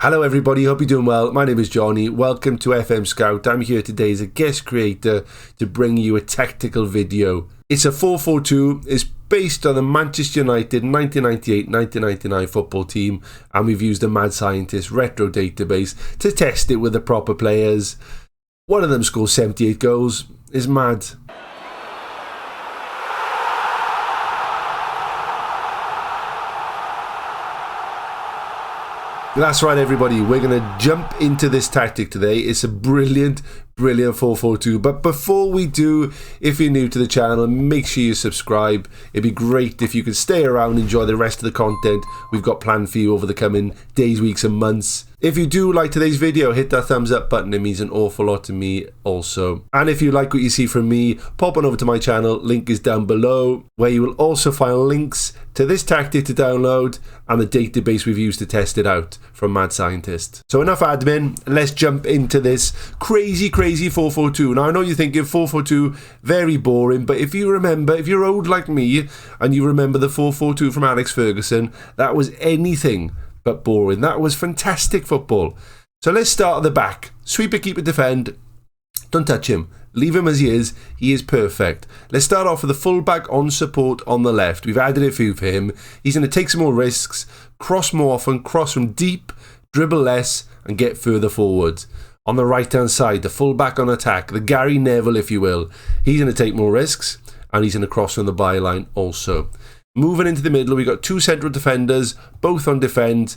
Hello everybody, hope you're doing well. My name is Johnny. Welcome to FMSCOUT. I'm here today as a guest creator to bring you a tactical video. It's a 4-4-2. It's based on the Manchester United 1998-1999 football team, and we've used a mad scientist retro database to test it with the proper players. One of them scores 78 goals. It's mad. That's right everybody, we're going to jump into this tactic today. It's a brilliant 4-4-2. But before we do, if you're new to the channel, make sure you subscribe. It'd be great if you could stay around and enjoy the rest of the content we've got planned for you over the coming days, weeks and months. If you do like today's video, hit that thumbs up button. It means an awful lot to me also. And if you like what you see from me, pop on over to my channel. Link is down below, where you will also find links to this tactic to download and the database we've used to test it out from Mad Scientist. So enough admin, let's jump into this crazy 4-4-2. Now I know you're thinking 4-4-2, very boring, but if you remember, if you're old like me and you remember the 4-4-2 from Alex Ferguson, that was anything but boring. That was fantastic football. So let's start at the back. Sweeper, keeper, defend. Don't touch him. Leave him as he is. He is perfect. Let's start off with the fullback on support on the left. We've added a few for him. He's going to take some more risks, cross more often, cross from deep, dribble less, and get further forward. On the right-hand side, the fullback on attack, the Gary Neville, if you will. He's going to take more risks, and he's going to cross from the byline also. Moving into the middle, we've got two central defenders, both on defend.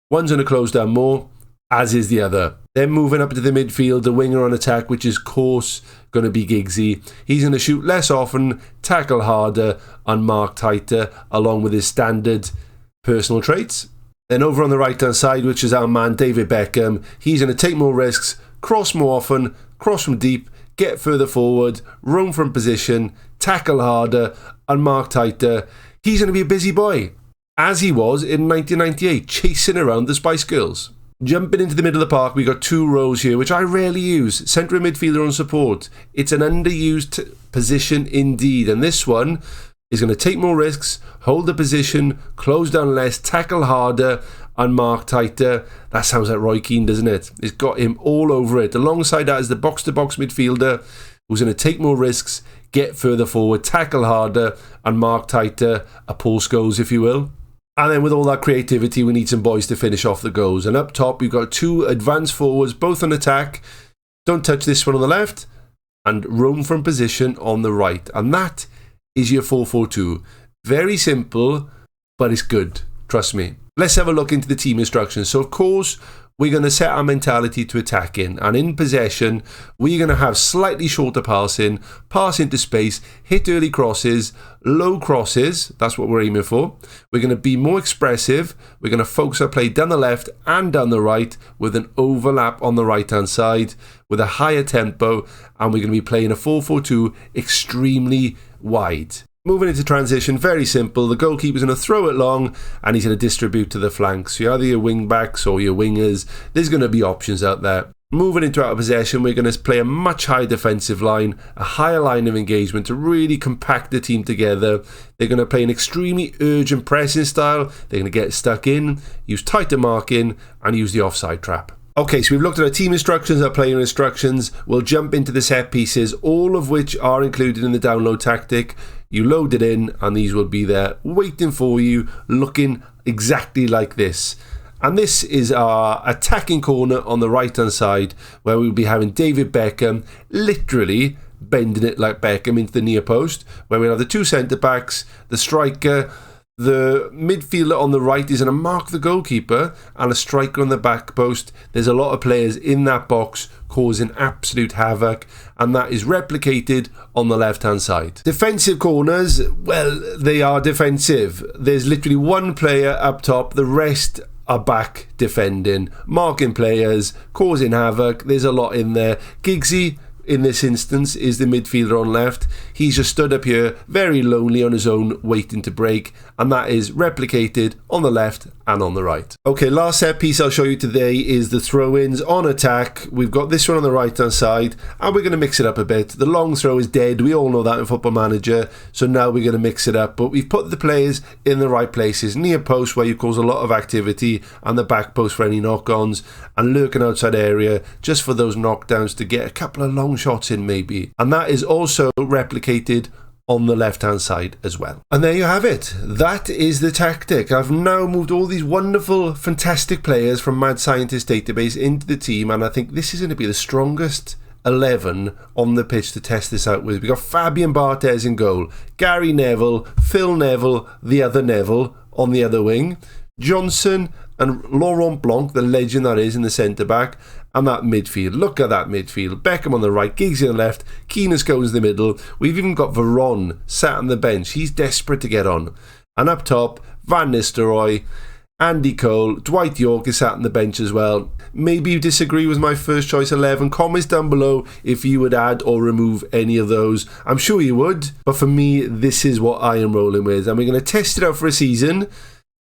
One's going to close down more, as is the other. Then moving up to the midfield, the winger on attack, which is, of course, going to be Giggsy. He's going to shoot less often, tackle harder, and mark tighter, along with his standard personal traits. Then over on the right-hand side, which is our man, David Beckham, he's going to take more risks, cross more often, cross from deep, get further forward, roam from position, tackle harder, and mark tighter. He's going to be a busy boy, as he was in 1998, chasing around the Spice Girls. Jumping into the middle of the park, we got two rows here, which I rarely use. Central midfielder on support. It's an underused position indeed, and this one is going to take more risks, hold the position, close down less, tackle harder, and mark tighter. That sounds like Roy Keane, doesn't it? It's got him all over it. Alongside that is the box-to-box midfielder, who's going to take more risks, get further forward, tackle harder, and mark tighter. A Paul Scholes, if you will. And then with all that creativity, we need some boys to finish off the goals. And up top, we've got two advanced forwards, both on attack. Don't touch this one on the left. And roam from position on the right. And that is your 4-4-2. Very simple, but it's good. Trust me. Let's have a look into the team instructions. So, of course, we're going to set our mentality to attacking. And in possession, we're going to have slightly shorter passing, pass into space, hit early crosses, low crosses. That's what we're aiming for. We're going to be more expressive. We're going to focus our play down the left and down the right with an overlap on the right-hand side with a higher tempo. And we're going to be playing a 4-4-2 extremely wide. Moving into transition, very simple. The goalkeeper's going to throw it long and he's going to distribute to the flanks. So either your wing backs or your wingers. There's going to be options out there. Moving into out of possession, we're going to play a much higher defensive line, a higher line of engagement to really compact the team together. They're going to play an extremely urgent pressing style. They're going to get stuck in, use tighter marking, and use the offside trap. Okay, so we've looked at our team instructions, our player instructions. We'll jump into the set pieces, all of which are included in the download tactic. You load it in and these will be there waiting for you, looking exactly like this. And this is our attacking corner on the right hand side, where we'll be having David Beckham literally bending it like Beckham into the near post, where we'll have the two centre backs, the striker. The midfielder on the right is going to mark the goalkeeper, and a striker on the back post. There's a lot of players in that box causing absolute havoc, and that is replicated on the left hand side. Defensive corners, well, they are defensive. There's literally one player up top, the rest are back defending, marking players, causing havoc. There's a lot in there. Giggsy in this instance is the midfielder on left. He's just stood up here, very lonely on his own, waiting to break, and that is replicated on the left and on the right. Okay, last set piece I'll show you today is the throw-ins on attack. We've got this one on the right-hand side, and we're going to mix it up a bit. The long throw is dead. We all know that in Football Manager, so now we're going to mix it up. But we've put the players in the right places. Near post, where you cause a lot of activity, and the back post for any knock-ons, and lurking outside area just for those knockdowns to get a couple of long shots in maybe. And that is also replicated on the left hand side as well. And there you have it. That is the tactic. I've now moved all these wonderful, fantastic players from Mad Scientist database into the team, and I think this is going to be the strongest 11 on the pitch to test this out with. We've got Fabian Barthez in goal, Gary Neville, Phil Neville, the other Neville on the other wing, Johnson and Laurent Blanc, the legend that is, in the centre-back, and that midfield. Look at that midfield. Beckham on the right, Giggsy on the left, Keenan Scholes in the middle. We've even got Veron sat on the bench. He's desperate to get on. And up top, Van Nistelrooy, Andy Cole, Dwight York is sat on the bench as well. Maybe you disagree with my first choice 11. Comments down below if you would add or remove any of those. I'm sure you would. But for me, this is what I am rolling with. And we're going to test it out for a season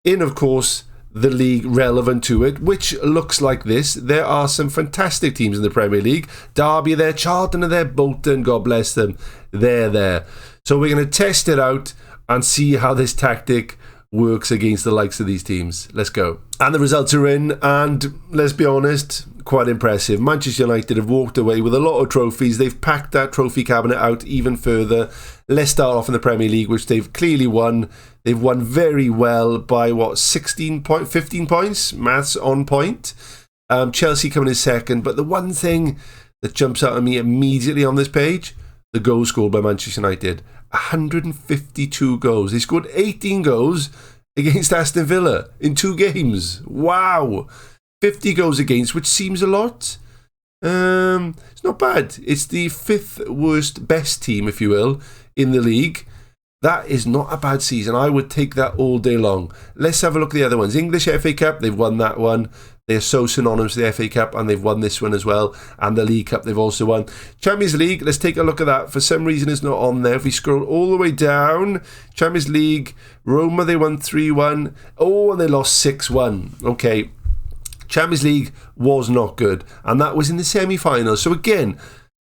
in, of course, the league relevant to it, which looks like this. There are some fantastic teams in the Premier League. Derby are there, Charlton are there, Bolton, God bless them, they're there. So we're going to test it out and see how this tactic works against the likes of these teams. Let's go. And the results are in, and let's be honest, quite impressive. Manchester United have walked away with a lot of trophies. They've packed that trophy cabinet out even further. Let's start off in the Premier League, which they've clearly won. They've won very well by, 15 points? Maths on point. Chelsea coming in second. But the one thing that jumps out at me immediately on this page, the goals scored by Manchester United. 152 goals. They scored 18 goals against Aston Villa in 2 games. Wow. 50 goals against, which seems a lot. It's not bad. It's the 5th worst best team, if you will, in the league. That is not a bad season. I would take that all day long. Let's have a look at the other ones. English FA Cup, they've won that one. They're so synonymous with the FA Cup, and they've won this one as well. And the League Cup, they've also won. Champions League, let's take a look at that. For some reason, it's not on there. If we scroll all the way down, Champions League, Roma, they won 3-1. Oh, and they lost 6-1. Okay. Champions League was not good, and that was in the semi-finals. So again,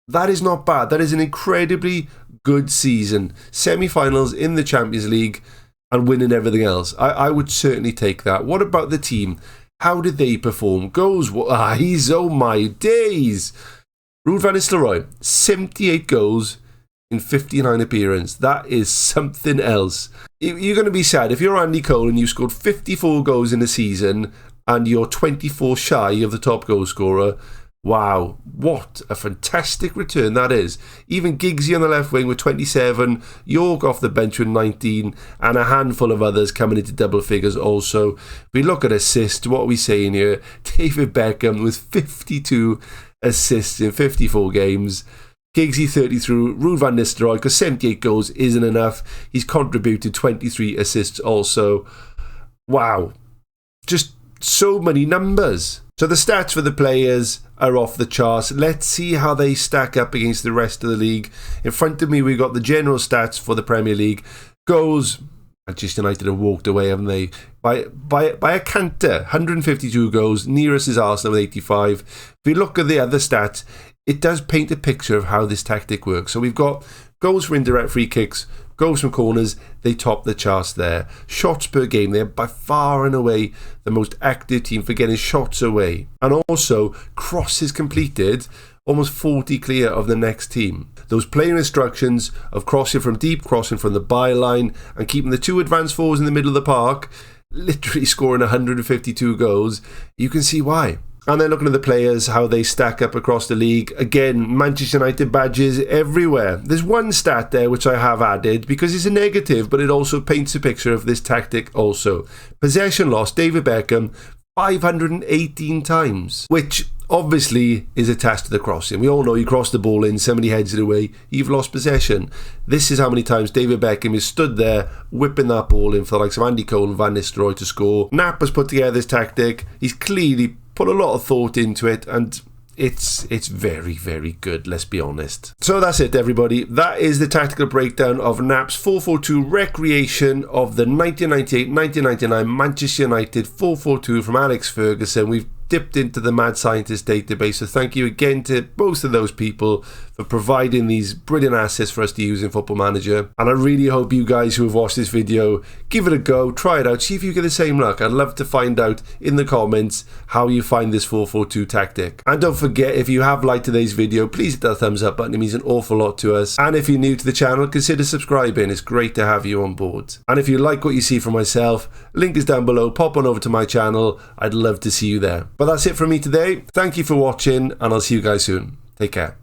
that is not bad. That is an incredibly good season. Semi-finals in the Champions League and winning everything else. I would certainly take that. What about the team? How did they perform? Goals, oh my days. Ruud van Nistelrooy, 78 goals in 59 appearances. That is something else. You're going to be sad if you're Andy Cole and you scored 54 goals in a season and you're 24 shy of the top goal scorer. Wow, what a fantastic return that is. Even Giggsy on the left wing with 27, York off the bench with 19, and a handful of others coming into double figures also. If we look at assists, what are we saying here? David Beckham with 52 assists in 54 games. Giggsy 33, Ruud van Nistelrooy, because 78 goals isn't enough. He's contributed 23 assists also. Wow, just so many numbers. So the stats for the players are off the charts. Let's see how they stack up against the rest of the league. In front of me, we've got the general stats for the Premier League. Goals, Manchester United have walked away, haven't they? By a canter, 152 goals. Nearest is Arsenal with 85. If we look at the other stats, it does paint a picture of how this tactic works. So we've got goals for indirect free kicks, goals from corners, they top the charts there. Shots per game, they're by far and away the most active team for getting shots away. And also, crosses completed, almost 40 clear of the next team. Those player instructions of crossing from deep, crossing from the byline, and keeping the 2 advanced forwards in the middle of the park, literally scoring 152 goals, you can see why. And then looking at the players, how they stack up across the league. Again, Manchester United badges everywhere. There's one stat there which I have added because it's a negative, but it also paints a picture of this tactic also. Possession loss, David Beckham, 518 times, which obviously is attached to the crossing. We all know you cross the ball in, somebody heads it away, you've lost possession. This is how many times David Beckham is stood there whipping that ball in for the likes of Andy Cole and Van Nistelrooy to score. Knapp has put together this tactic. He's clearly put a lot of thought into it, and it's very, very good, let's be honest. So that's it, everybody. That is the tactical breakdown of NAP's 442 recreation of the 1998-1999 Manchester United 442 from Alex Ferguson. We've dipped into the Mad Scientist database, so thank you again to both of those people for providing these brilliant assets for us to use in Football Manager. And I really hope you guys who have watched this video give it a go, try it out, see if you get the same luck. I'd love to find out in the comments how you find this 442 tactic. And don't forget, if you have liked today's video, please hit that thumbs up button. It means an awful lot to us. And if you're new to the channel, consider subscribing. It's great to have you on board. And if you like what you see from myself, link is down below. Pop on over to my channel. I'd love to see you there. But that's it from me today. Thank you for watching, and I'll see you guys soon. Take care.